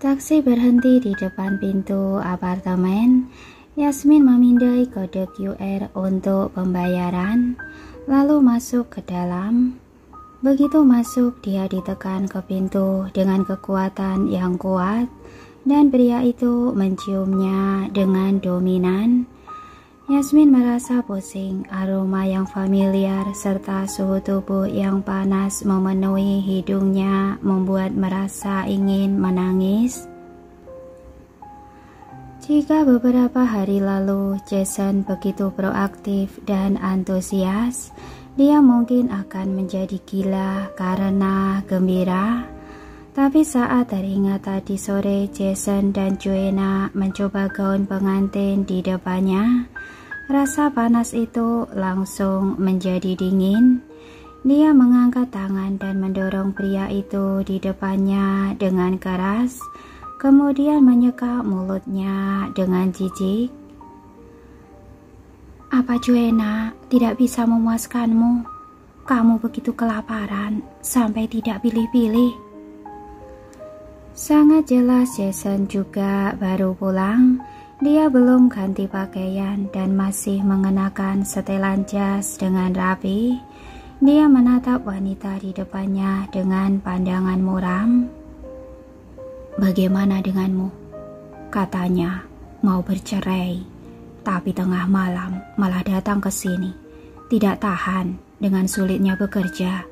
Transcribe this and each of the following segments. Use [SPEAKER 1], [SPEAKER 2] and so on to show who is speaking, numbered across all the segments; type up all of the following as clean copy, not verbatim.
[SPEAKER 1] Taksi berhenti di depan pintu apartemen. Yasmin memindai kode QR untuk pembayaran, lalu masuk ke dalam. Begitu masuk, dia ditekan ke pintu dengan kekuatan yang kuat, dan pria itu menciumnya dengan dominan. Yasmin merasa pusing, aroma yang familiar serta suhu tubuh yang panas memenuhi hidungnya membuat merasa ingin menangis. Jika beberapa hari lalu Jason begitu proaktif dan antusias, dia mungkin akan menjadi gila karena gembira. Tapi saat teringat tadi sore Jason dan Joanna mencoba gaun pengantin di depannya, rasa panas itu langsung menjadi dingin. Dia mengangkat tangan dan mendorong pria itu di depannya dengan keras, kemudian menyeka mulutnya dengan jijik. Apa Joanna tidak bisa memuaskanmu? Kamu begitu kelaparan sampai tidak pilih-pilih. Sangat jelas Jason juga baru pulang. Dia belum ganti pakaian dan masih mengenakan setelan jas dengan rapi. Dia menatap wanita di depannya dengan pandangan muram. Bagaimana denganmu? Katanya mau bercerai, tapi tengah malam malah datang ke sini. Tidak tahan dengan sulitnya bekerja.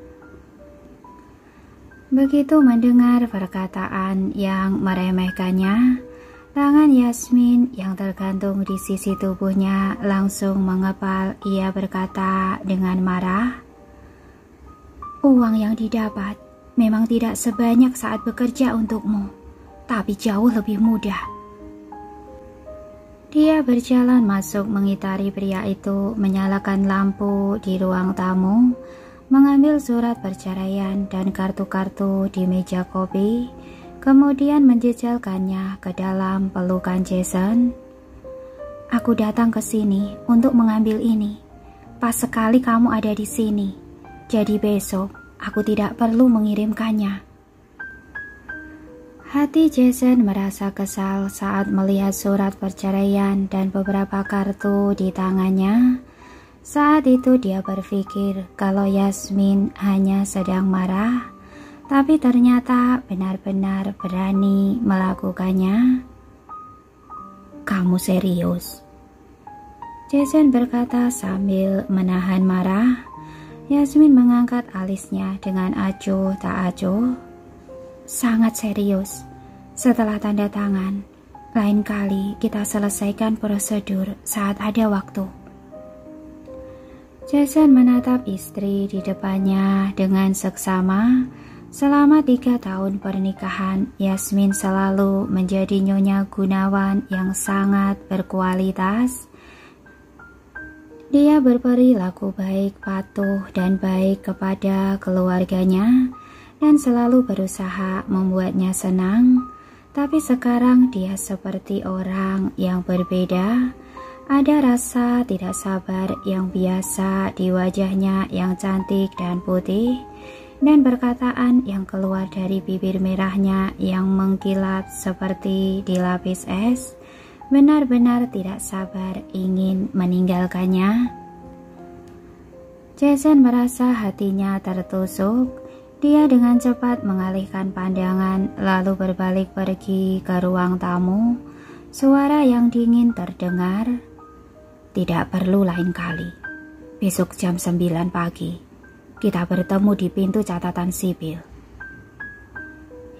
[SPEAKER 1] Begitu mendengar perkataan yang meremehkannya, tangan Yasmin yang tergantung di sisi tubuhnya langsung mengepal. Ia berkata dengan marah, "Uang yang didapat memang tidak sebanyak saat bekerja untukmu, tapi jauh lebih mudah." Dia berjalan masuk mengitari pria itu, menyalakan lampu di ruang tamu, mengambil surat perceraian dan kartu-kartu di meja kopi, kemudian menjejalkannya ke dalam pelukan Jason. "Aku datang ke sini untuk mengambil ini. Pas sekali kamu ada di sini. Jadi besok aku tidak perlu mengirimkannya." Hati Jason merasa kesal saat melihat surat perceraian dan beberapa kartu di tangannya. Saat itu dia berpikir kalau Yasmin hanya sedang marah, tapi ternyata benar-benar berani melakukannya. "Kamu serius?" Jason berkata sambil menahan marah. Yasmin mengangkat alisnya dengan acuh tak acuh. "Sangat serius. Setelah tanda tangan, lain kali kita selesaikan prosedur saat ada waktu." Jason menatap istri di depannya dengan seksama. Selama 3 tahun pernikahan, Yasmin selalu menjadi nyonya Gunawan yang sangat berkualitas. Dia berperilaku baik, patuh, dan baik kepada keluarganya, dan selalu berusaha membuatnya senang. Tapi sekarang dia seperti orang yang berbeda. Ada rasa tidak sabar yang biasa di wajahnya yang cantik dan putih, dan perkataan yang keluar dari bibir merahnya yang mengkilat seperti dilapis es, benar-benar tidak sabar ingin meninggalkannya. Jason merasa hatinya tertusuk. Dia dengan cepat mengalihkan pandangan lalu berbalik pergi ke ruang tamu. Suara yang dingin terdengar. "Tidak perlu lain kali. Besok jam 9 pagi, kita bertemu di pintu catatan sipil."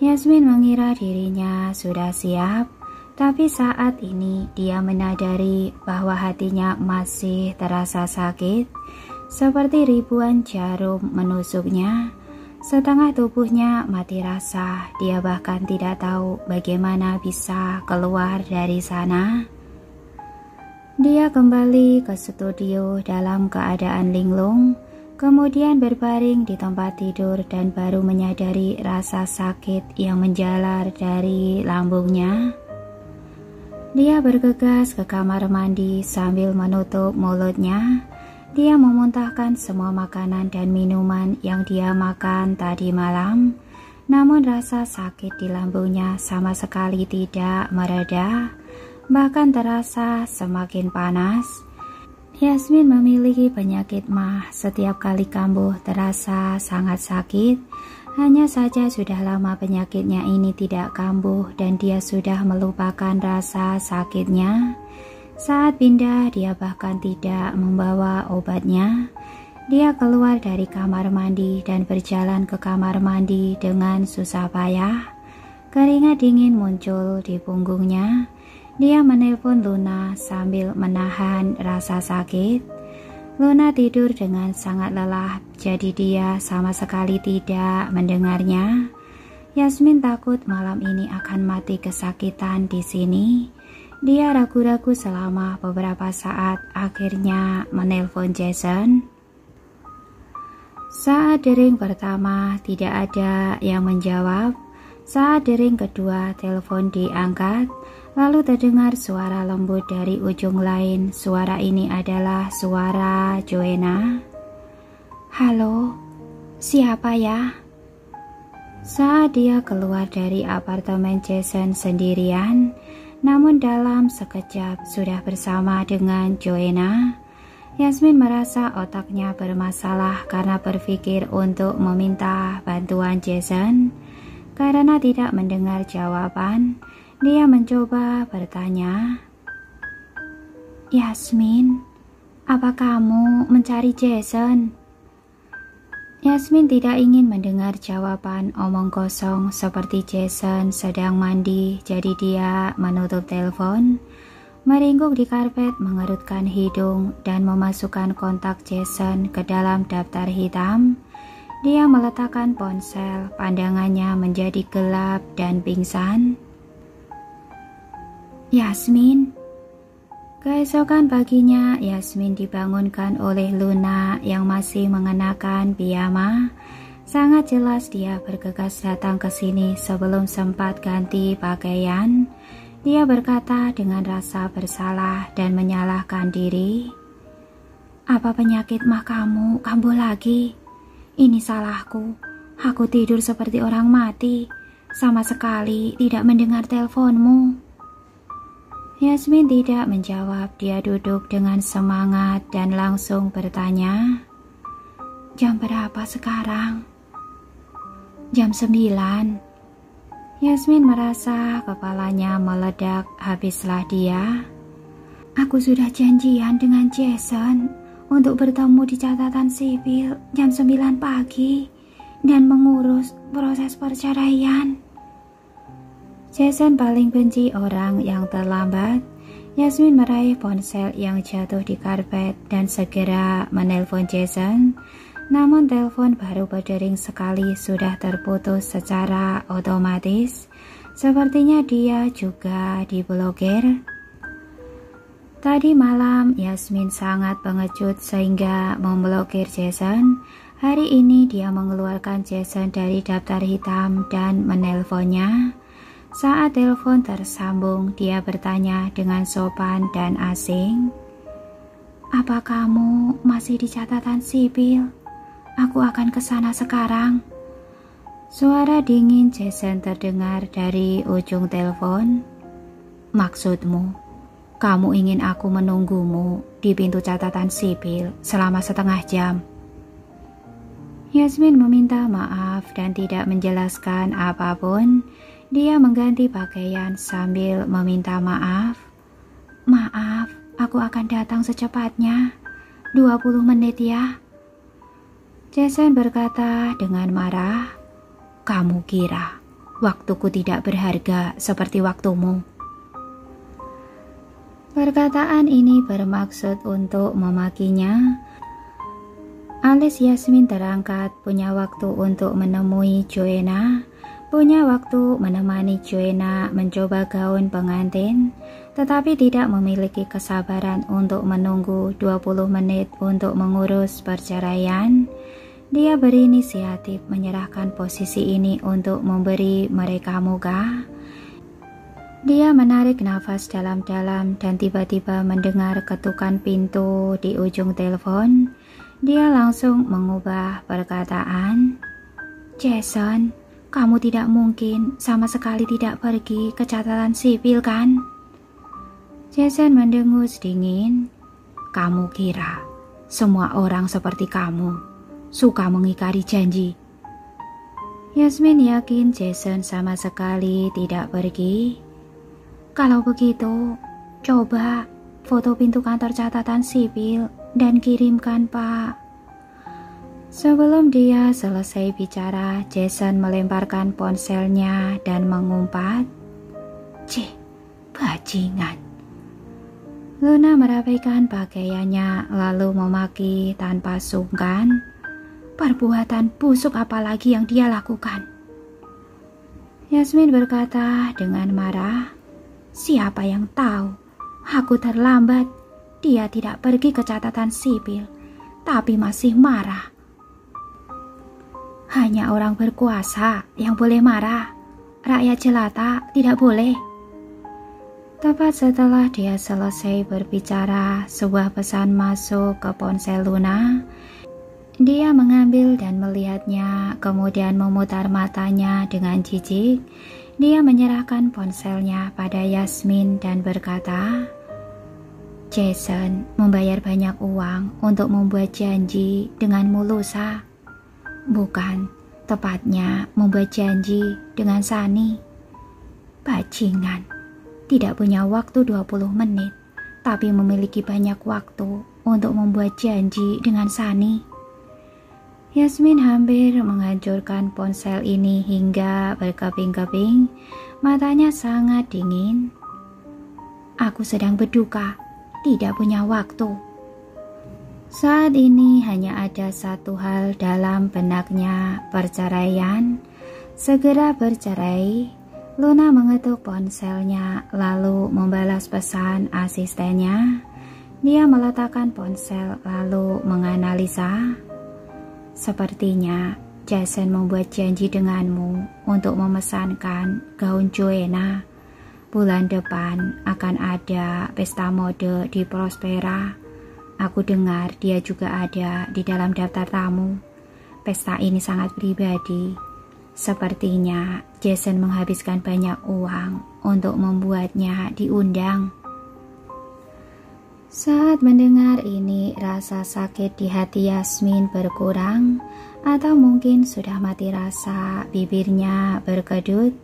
[SPEAKER 1] Yasmin mengira dirinya sudah siap, tapi saat ini dia menyadari bahwa hatinya masih terasa sakit, seperti ribuan jarum menusuknya. Setengah tubuhnya mati rasa. Dia bahkan tidak tahu bagaimana bisa keluar dari sana. Dia kembali ke studio dalam keadaan linglung, kemudian berbaring di tempat tidur dan baru menyadari rasa sakit yang menjalar dari lambungnya. Dia bergegas ke kamar mandi sambil menutup mulutnya. Dia memuntahkan semua makanan dan minuman yang dia makan tadi malam. Namun rasa sakit di lambungnya sama sekali tidak mereda, bahkan terasa semakin panas. Yasmin memiliki penyakit MAH, setiap kali kambuh terasa sangat sakit. Hanya saja sudah lama penyakitnya ini tidak kambuh dan dia sudah melupakan rasa sakitnya. Saat pindah dia bahkan tidak membawa obatnya. Dia keluar dari kamar mandi dan berjalan ke kamar mandi dengan susah payah. Keringat dingin muncul di punggungnya. Dia menelpon Luna sambil menahan rasa sakit. Luna tidur dengan sangat lelah, jadi dia sama sekali tidak mendengarnya. Yasmin takut malam ini akan mati kesakitan di sini. Dia ragu-ragu selama beberapa saat, akhirnya menelpon Jason. Saat dering pertama tidak ada yang menjawab. Saat dering kedua telepon diangkat, lalu terdengar suara lembut dari ujung lain. Suara ini adalah suara Joanna. "Halo, siapa ya?" Saat dia keluar dari apartemen Jason sendirian, namun dalam sekejap sudah bersama dengan Joanna. Yasmin merasa otaknya bermasalah karena berpikir untuk meminta bantuan Jason. Karena tidak mendengar jawaban, dia mencoba bertanya, "Yasmin, apa kamu mencari Jason?" Yasmin tidak ingin mendengar jawaban omong kosong seperti Jason sedang mandi, jadi dia menutup telepon. Meringkuk di karpet, mengerutkan hidung, dan memasukkan kontak Jason ke dalam daftar hitam. Dia meletakkan ponsel, pandangannya menjadi gelap dan pingsan. "Yasmin." Keesokan paginya, Yasmin dibangunkan oleh Luna yang masih mengenakan piyama. Sangat jelas dia bergegas datang ke sini sebelum sempat ganti pakaian. Dia berkata dengan rasa bersalah dan menyalahkan diri. "Apa penyakit mah kamu kambuh lagi? Ini salahku. Aku tidur seperti orang mati. Sama sekali tidak mendengar teleponmu." Yasmin tidak menjawab. Dia duduk dengan semangat dan langsung bertanya, "Jam berapa sekarang?" "Jam 9. Yasmin merasa kepalanya meledak. Habislah dia. "Aku sudah janjian dengan Jason untuk bertemu di catatan sipil jam 9 pagi dan mengurus proses perceraian." Jason paling benci orang yang terlambat. Yasmin meraih ponsel yang jatuh di karpet dan segera menelpon Jason. Namun telepon baru berdering sekali sudah terputus secara otomatis. Sepertinya dia juga diblokir. Tadi malam Yasmin sangat pengecut sehingga memblokir Jason. Hari ini dia mengeluarkan Jason dari daftar hitam dan menelponnya. Saat telepon tersambung, dia bertanya dengan sopan dan asing, "Apa kamu masih di catatan sipil? Aku akan ke sana sekarang." Suara dingin Jason terdengar dari ujung telepon. "Maksudmu, kamu ingin aku menunggumu di pintu catatan sipil selama setengah jam?" Yasmin meminta maaf dan tidak menjelaskan apapun. Dia mengganti pakaian sambil meminta maaf. "Maaf, aku akan datang secepatnya. 20 menit ya." Jason berkata dengan marah, "Kamu kira waktuku tidak berharga seperti waktumu?" Perkataan ini bermaksud untuk memakinya. Alis Yasmin terangkat, punya waktu untuk menemui Joanna, punya waktu menemani Joanna mencoba gaun pengantin, tetapi tidak memiliki kesabaran untuk menunggu 20 menit untuk mengurus perceraian. Dia berinisiatif menyerahkan posisi ini untuk memberi mereka muka. Dia menarik nafas dalam-dalam dan tiba-tiba mendengar ketukan pintu di ujung telepon. Dia langsung mengubah perkataan. "Jason, kamu tidak mungkin sama sekali tidak pergi ke catatan sipil kan? Jason mendengus dingin. Kamu kira semua orang seperti kamu suka mengingkari janji? Yasmin yakin Jason sama sekali tidak pergi. Kalau begitu, coba foto pintu kantor catatan sipil dan kirimkan, Pak. Sebelum dia selesai bicara, Jason melemparkan ponselnya dan mengumpat, "Cih, bajingan." Luna merapihkan pakaiannya lalu memaki tanpa sungkan. Perbuatan busuk apalagi yang dia lakukan? Yasmin berkata dengan marah, "Siapa yang tahu? Aku terlambat. Dia tidak pergi ke catatan sipil, tapi masih marah. Hanya orang berkuasa yang boleh marah. Rakyat jelata tidak boleh." Tepat setelah dia selesai berbicara, sebuah pesan masuk ke ponsel Luna. Dia mengambil dan melihatnya, kemudian memutar matanya dengan jijik. Dia menyerahkan ponselnya pada Yasmin dan berkata, "Jason membayar banyak uang untuk membuat janji denganmu, Lusa. Bukan, tepatnya membuat janji dengan Sani. Bajingan. Tidak punya waktu 20 menit, tapi memiliki banyak waktu untuk membuat janji dengan Sani." Yasmin hampir menghancurkan ponsel ini hingga berkeping-keping, matanya sangat dingin. "Aku sedang berduka, tidak punya waktu." Saat ini hanya ada satu hal dalam benaknya, perceraian. Segera bercerai. Luna mengetuk ponselnya lalu membalas pesan asistennya. Dia meletakkan ponsel lalu menganalisa. "Sepertinya Jason membuat janji denganmu untuk memesankan gaun Joanna. Bulan depan akan ada pesta mode di Prospera. Aku dengar dia juga ada di dalam daftar tamu. Pesta ini sangat pribadi. Sepertinya Jason menghabiskan banyak uang untuk membuatnya diundang." Saat mendengar ini, rasa sakit di hati Yasmin berkurang, atau mungkin sudah mati rasa, bibirnya berkedut.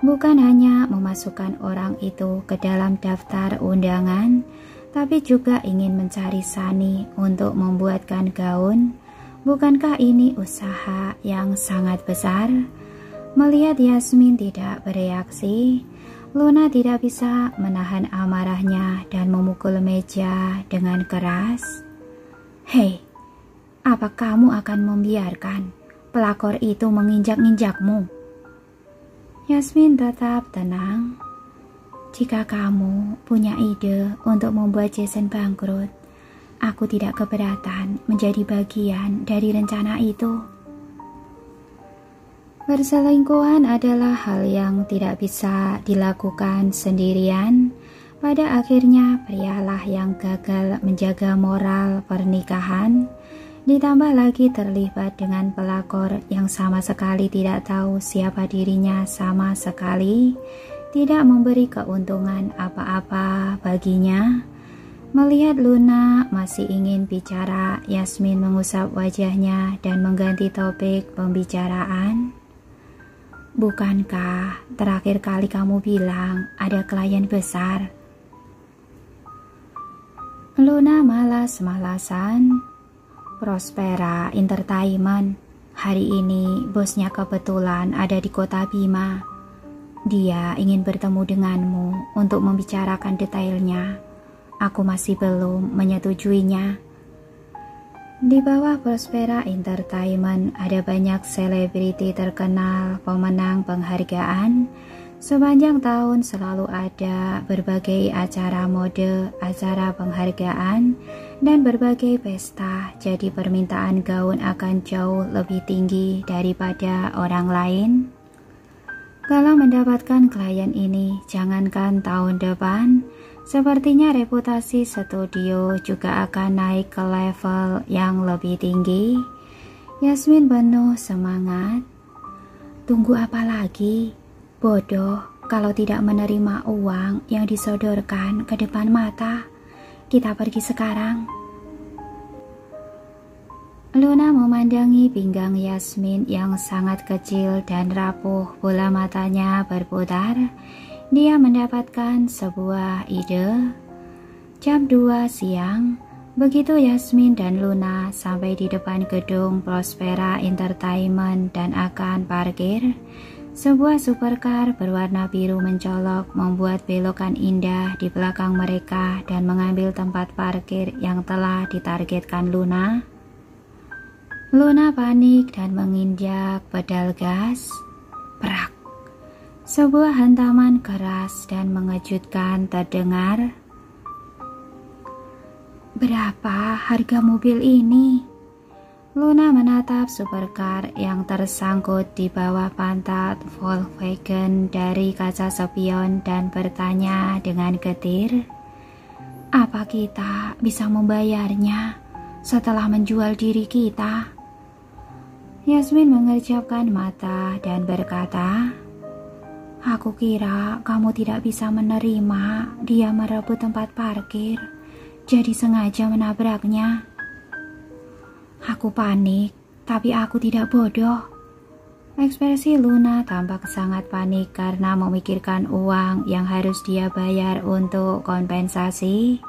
[SPEAKER 1] Bukan hanya memasukkan orang itu ke dalam daftar undangan, tapi juga ingin mencari Sani untuk membuatkan gaun. Bukankah ini usaha yang sangat besar? Melihat Yasmin tidak bereaksi, Luna tidak bisa menahan amarahnya dan memukul meja dengan keras. "Hei, apa kamu akan membiarkan pelakor itu menginjak-injakmu?" Yasmin tetap tenang. "Jika kamu punya ide untuk membuat Jason bangkrut, aku tidak keberatan menjadi bagian dari rencana itu." Perselingkuhan adalah hal yang tidak bisa dilakukan sendirian. Pada akhirnya prialah yang gagal menjaga moral pernikahan, ditambah lagi terlibat dengan pelakor yang sama sekali tidak tahu siapa dirinya sama sekali, tidak memberi keuntungan apa-apa baginya. Melihat Luna masih ingin bicara, Yasmin mengusap wajahnya dan mengganti topik pembicaraan. "Bukankah terakhir kali kamu bilang ada klien besar?" Luna malas-malasan. "Prospera Entertainment. Hari ini bosnya kebetulan ada di kota Bima. Dia ingin bertemu denganmu untuk membicarakan detailnya. Aku masih belum menyetujuinya." Di bawah Prospera Entertainment ada banyak selebriti terkenal, pemenang penghargaan. Sepanjang tahun selalu ada berbagai acara mode, acara penghargaan, dan berbagai pesta. Jadi permintaan gaun akan jauh lebih tinggi daripada orang lain. Kalau mendapatkan klien ini, jangankan tahun depan, sepertinya reputasi studio juga akan naik ke level yang lebih tinggi. Yasmin penuh semangat. Tunggu apa lagi? Bodoh kalau tidak menerima uang yang disodorkan ke depan mata. Kita pergi sekarang. Luna memandangi pinggang Yasmin yang sangat kecil dan rapuh. Bola matanya berputar. Dia mendapatkan sebuah ide. Jam 2 siang, begitu Yasmin dan Luna sampai di depan gedung Prospera Entertainment dan akan parkir, sebuah supercar berwarna biru mencolok membuat belokan indah di belakang mereka dan mengambil tempat parkir yang telah ditargetkan Luna. Luna panik dan menginjak pedal gas. Prak! Sebuah hantaman keras dan mengejutkan terdengar. Berapa harga mobil ini? Luna menatap supercar yang tersangkut di bawah pantat Volkswagen dari kaca spion dan bertanya dengan getir, apa kita bisa membayarnya setelah menjual diri kita? Yasmin mengerjapkan mata dan berkata, aku kira kamu tidak bisa menerima dia merebut tempat parkir, jadi sengaja menabraknya. Aku panik, tapi aku tidak bodoh. Ekspresi Luna tampak sangat panik karena memikirkan uang yang harus dia bayar untuk kompensasi.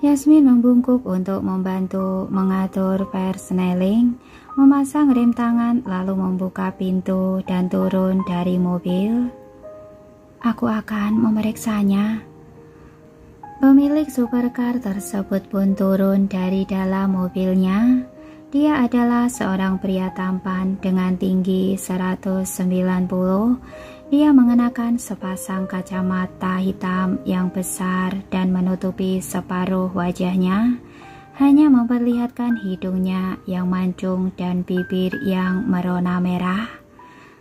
[SPEAKER 1] Yasmin membungkuk untuk membantu mengatur persneling, memasang rem tangan lalu membuka pintu dan turun dari mobil. Aku akan memeriksanya. Pemilik supercar tersebut pun turun dari dalam mobilnya. Dia adalah seorang pria tampan dengan tinggi 190. Dia mengenakan sepasang kacamata hitam yang besar dan menutupi separuh wajahnya, hanya memperlihatkan hidungnya yang mancung dan bibir yang merona merah.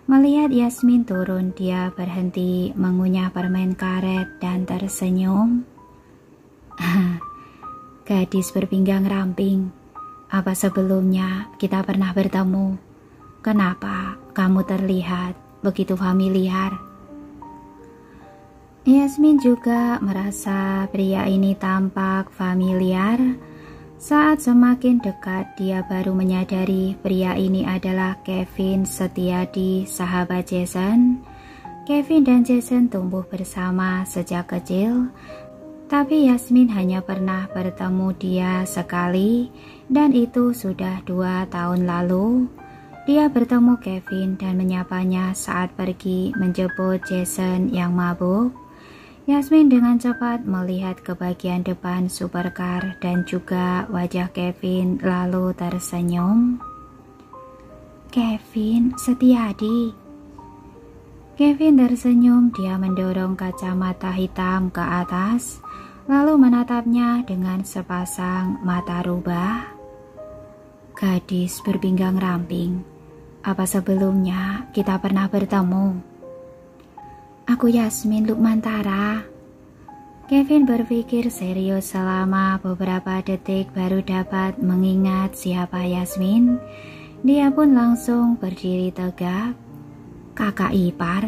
[SPEAKER 1] Melihat Yasmin turun, dia berhenti mengunyah permen karet dan tersenyum. Gadis berpinggang ramping, apa sebelumnya kita pernah bertemu? Kenapa kamu terlihat begitu familiar? Yasmin juga merasa pria ini tampak familiar. Saat semakin dekat, dia baru menyadari pria ini adalah Kevin Setiadi, sahabat Jason. Kevin dan Jason tumbuh bersama sejak kecil. Tapi Yasmin hanya pernah bertemu dia sekali, dan itu sudah 2 tahun lalu. Dia bertemu Kevin dan menyapanya saat pergi menjemput Jason yang mabuk. Yasmin dengan cepat melihat ke bagian depan supercar dan juga wajah Kevin lalu tersenyum. Kevin Setiadi. Kevin tersenyum, dia mendorong kacamata hitam ke atas, lalu menatapnya dengan sepasang mata rubah. Gadis berpinggang ramping, apa sebelumnya kita pernah bertemu? Aku Yasmin Lukmantara. Kevin berpikir serius selama beberapa detik baru dapat mengingat siapa Yasmin. Dia pun langsung berdiri tegak. Kakak ipar.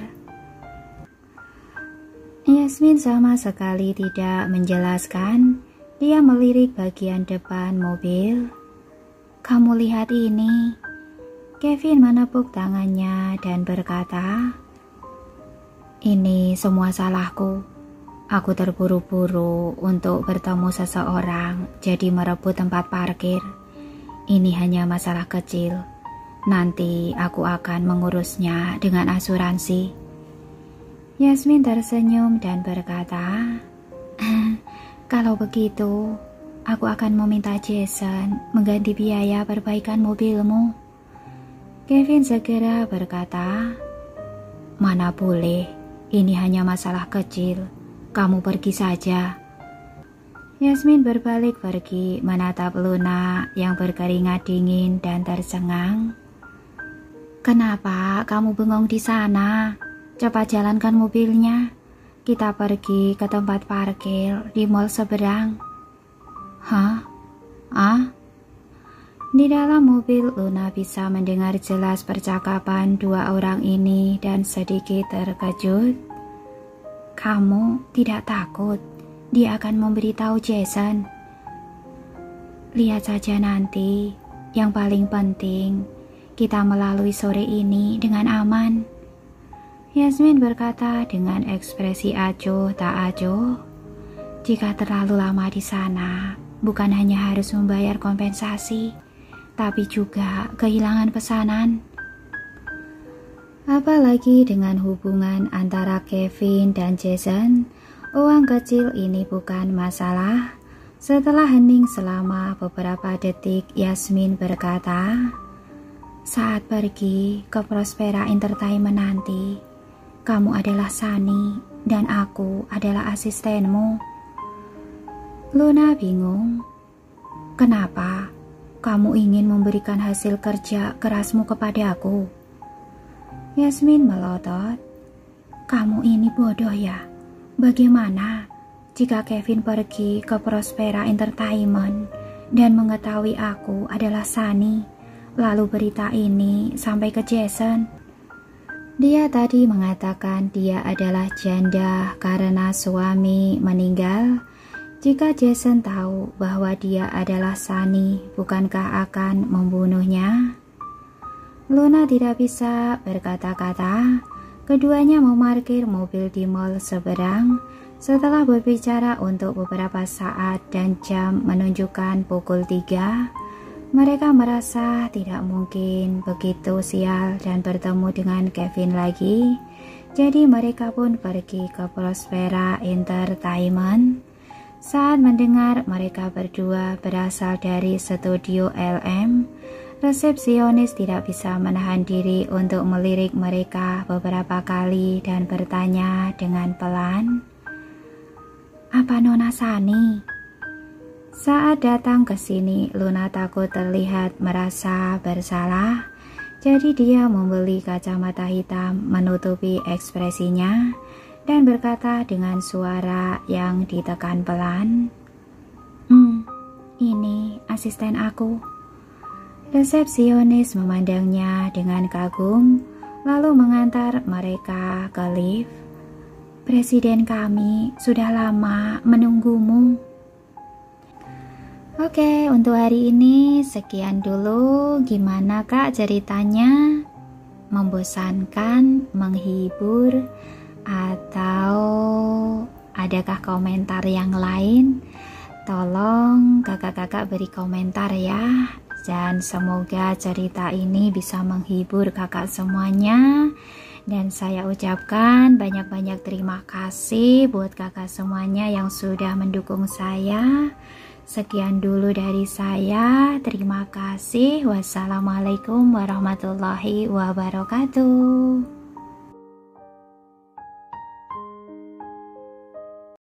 [SPEAKER 1] Yasmin sama sekali tidak menjelaskan. Dia melirik bagian depan mobil. Kamu lihat ini. Kevin menepuk tangannya dan berkata, ini semua salahku. Aku terburu-buru untuk bertemu seseorang, jadi merebut tempat parkir. Ini hanya masalah kecil. Nanti aku akan mengurusnya dengan asuransi. Yasmin tersenyum dan berkata, kalau begitu, aku akan meminta Jason mengganti biaya perbaikan mobilmu. Kevin segera berkata, mana boleh, ini hanya masalah kecil. Kamu pergi saja. Yasmin berbalik pergi menatap Luna yang berkeringat dingin dan tercengang. Kenapa kamu bengong di sana? Cepat jalankan mobilnya. Kita pergi ke tempat parkir di mall seberang. Hah? Di dalam mobil, Luna bisa mendengar jelas percakapan dua orang ini dan sedikit terkejut. Kamu tidak takut dia akan memberitahu Jason? Lihat saja nanti. Yang paling penting, kita melalui sore ini dengan aman. Yasmin berkata dengan ekspresi acuh tak acuh. Jika terlalu lama di sana, bukan hanya harus membayar kompensasi, tapi juga kehilangan pesanan. Apalagi dengan hubungan antara Kevin dan Jason, uang kecil ini bukan masalah. Setelah hening selama beberapa detik, Yasmin berkata, saat pergi ke Prospera Entertainment nanti, kamu adalah Sunny dan aku adalah asistenmu. Luna bingung. Kenapa kamu ingin memberikan hasil kerja kerasmu kepadaku? Yasmin melotot. Kamu ini bodoh ya? Bagaimana jika Kevin pergi ke Prospera Entertainment dan mengetahui aku adalah Sunny, lalu berita ini sampai ke Jason? Dia tadi mengatakan dia adalah janda karena suami meninggal. Jika Jason tahu bahwa dia adalah Sunny, bukankah akan membunuhnya? Luna tidak bisa berkata-kata. Keduanya memarkir mobil di mall seberang. Setelah berbicara untuk beberapa saat dan jam menunjukkan pukul 3, mereka merasa tidak mungkin begitu sial dan bertemu dengan Kevin lagi. Jadi mereka pun pergi ke Prospera Entertainment. Saat mendengar mereka berdua berasal dari studio LM, resepsionis tidak bisa menahan diri untuk melirik mereka beberapa kali dan bertanya dengan pelan, apa Nona Sunny? Saat datang ke sini, Luna takut terlihat merasa bersalah, jadi dia membeli kacamata hitam menutupi ekspresinya dan berkata dengan suara yang ditekan pelan, ini asisten aku. Resepsionis memandangnya dengan kagum, lalu mengantar mereka ke lift. Presiden kami sudah lama menunggumu. Oke, untuk hari ini sekian dulu. Gimana Kak ceritanya? Membosankan, menghibur, atau adakah komentar yang lain? Tolong kakak-kakak beri komentar ya. Dan semoga cerita ini bisa menghibur kakak semuanya. Dan saya ucapkan banyak-banyak terima kasih buat kakak semuanya yang sudah mendukung saya. Sekian dulu dari saya. Terima kasih. Wassalamualaikum warahmatullahi wabarakatuh.